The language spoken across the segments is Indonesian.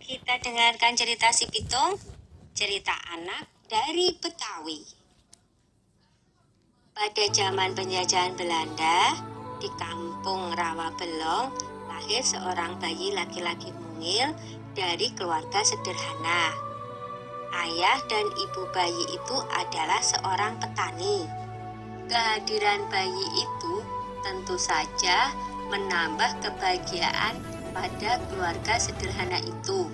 Kita dengarkan cerita si Pitung, cerita anak dari Betawi. Pada zaman penjajahan Belanda, di kampung Rawabelong, lahir seorang bayi laki-laki mungil dari keluarga sederhana. Ayah dan ibu bayi itu adalah seorang petani. Kehadiran bayi itu tentu saja menambah kebahagiaan pada keluarga sederhana itu.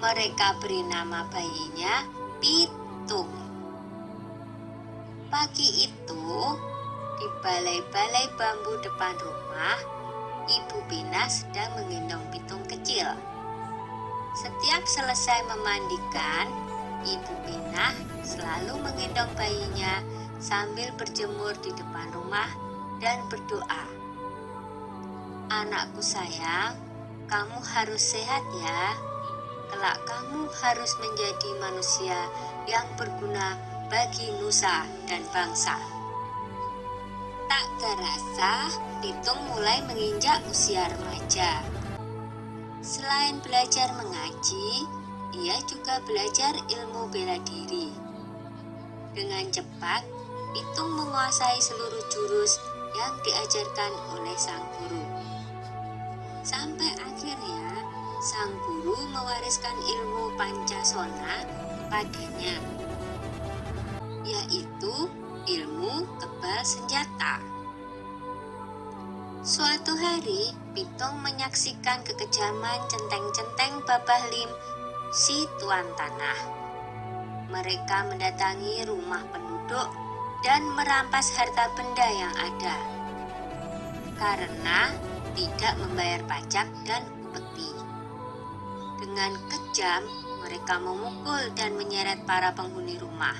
Mereka beri nama bayinya Pitung. Pagi itu, di balai-balai bambu depan rumah, Ibu Pina sedang menggendong Pitung kecil. Setiap selesai memandikan, Ibu Pina selalu menggendong bayinya sambil berjemur di depan rumah dan berdoa. Anakku sayang, kamu harus sehat ya. Kelak kamu harus menjadi manusia yang berguna bagi nusa dan bangsa. Tak terasa, Pitung mulai menginjak usia remaja. Selain belajar mengaji, ia juga belajar ilmu bela diri. Dengan cepat, Pitung menguasai seluruh jurus yang diajarkan oleh sang guru. Sampai akhirnya, sang guru mewariskan ilmu Pancasona kepadanya, yaitu ilmu kebal senjata. Suatu hari, Pitung menyaksikan kekejaman centeng-centeng Babah Lim, si tuan tanah. Mereka mendatangi rumah penduduk dan merampas harta benda yang ada, karena tidak membayar pajak dan upeti. Dengan kejam, mereka memukul dan menyeret para penghuni rumah.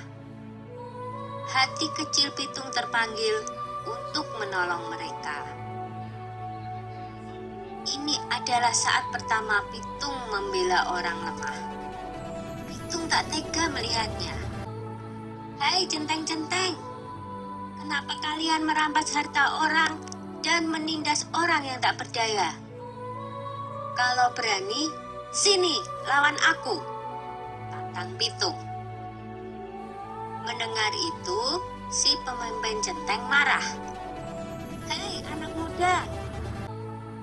Hati kecil Pitung terpanggil untuk menolong mereka. Ini adalah saat pertama Pitung membela orang lemah. Pitung tak tega melihatnya. Hai centeng-centeng, kenapa kalian merampas harta orang dan menindas orang yang tak berdaya? Kalau berani, sini lawan aku, tantang Pitung. Mendengar itu, si pemimpin centeng marah. Hei anak muda,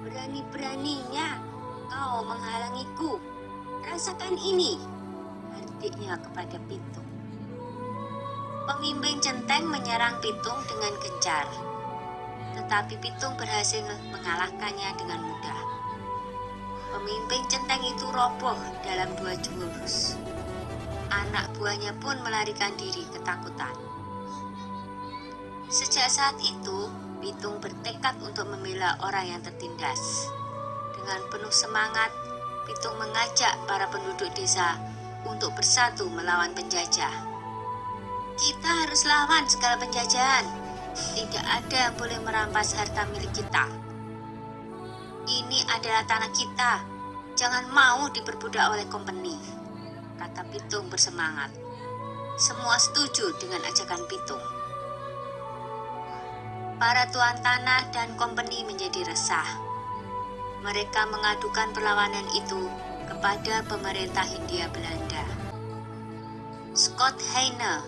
berani-beraninya kau menghalangiku. Rasakan ini, hardiknya kepada Pitung. Pemimpin centeng menyerang Pitung dengan gencar, tetapi Pitung berhasil mengalahkannya dengan mudah. Pemimpin centeng itu roboh dalam 2 jurus. Anak buahnya pun melarikan diri ketakutan. Sejak saat itu, Pitung bertekad untuk membela orang yang tertindas. Dengan penuh semangat, Pitung mengajak para penduduk desa untuk bersatu melawan penjajah. Kita harus lawan segala penjajahan. Tidak ada yang boleh merampas harta milik kita. Ini adalah tanah kita. Jangan mau diperbudak oleh kompeni, kata Pitung bersemangat. Semua setuju dengan ajakan Pitung. Para tuan tanah dan kompeni menjadi resah. Mereka mengadukan perlawanan itu kepada pemerintah Hindia Belanda. Scott Heine,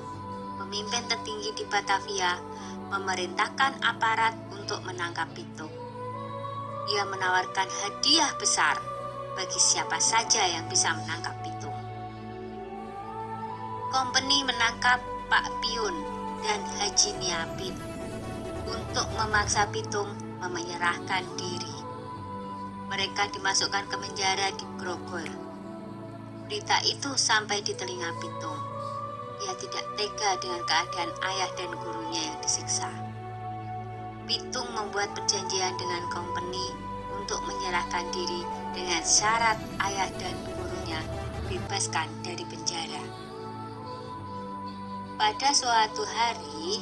pemimpin tertinggi di Batavia, memerintahkan aparat untuk menangkap Pitung. Ia menawarkan hadiah besar bagi siapa saja yang bisa menangkap Pitung. Kompeni menangkap Pak Piun dan Haji Niapin untuk memaksa Pitung menyerahkan diri. Mereka dimasukkan ke penjara di Grogol. Berita itu sampai di telinga Pitung. Ia tidak tega dengan keadaan ayah dan gurunya yang disiksa. Pitung membuat perjanjian dengan kompeni untuk menyerahkan diri dengan syarat ayah dan gurunya bebaskan dari penjara. Pada suatu hari,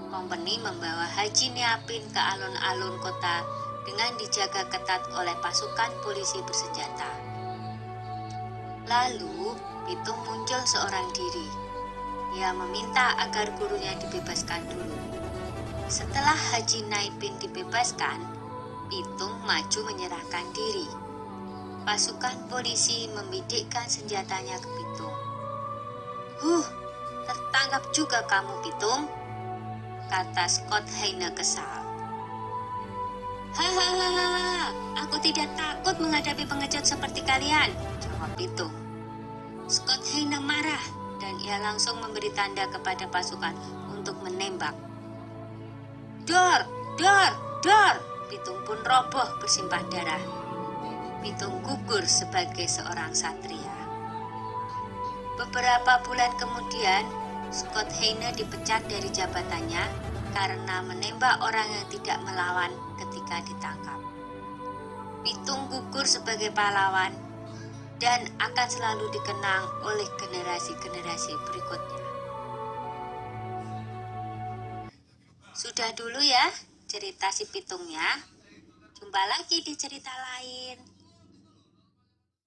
kompeni membawa Haji Niapin ke alun-alun kota dengan dijaga ketat oleh pasukan polisi bersenjata. Lalu, Pitung muncul seorang diri. Ia meminta agar gurunya dibebaskan dulu. Setelah Haji Niapin dibebaskan, Pitung maju menyerahkan diri. Pasukan polisi membidikkan senjatanya ke Pitung. Tertangkap juga kamu, Pitung, kata Scott Heine kesal. Hahaha, aku tidak takut menghadapi pengecut seperti kalian, jawab Pitung. Scott Heine marah dan ia langsung memberi tanda kepada pasukan untuk menembak. Dor, dor, dor, Pitung pun roboh bersimbah darah. Pitung gugur sebagai seorang satria. Beberapa bulan kemudian, Scott Heine dipecat dari jabatannya karena menembak orang yang tidak melawan ketika ditangkap. Pitung gugur sebagai pahlawan dan akan selalu dikenang oleh generasi-generasi berikutnya. Sudah dulu ya cerita si Pitungnya. Jumpa lagi di cerita lain.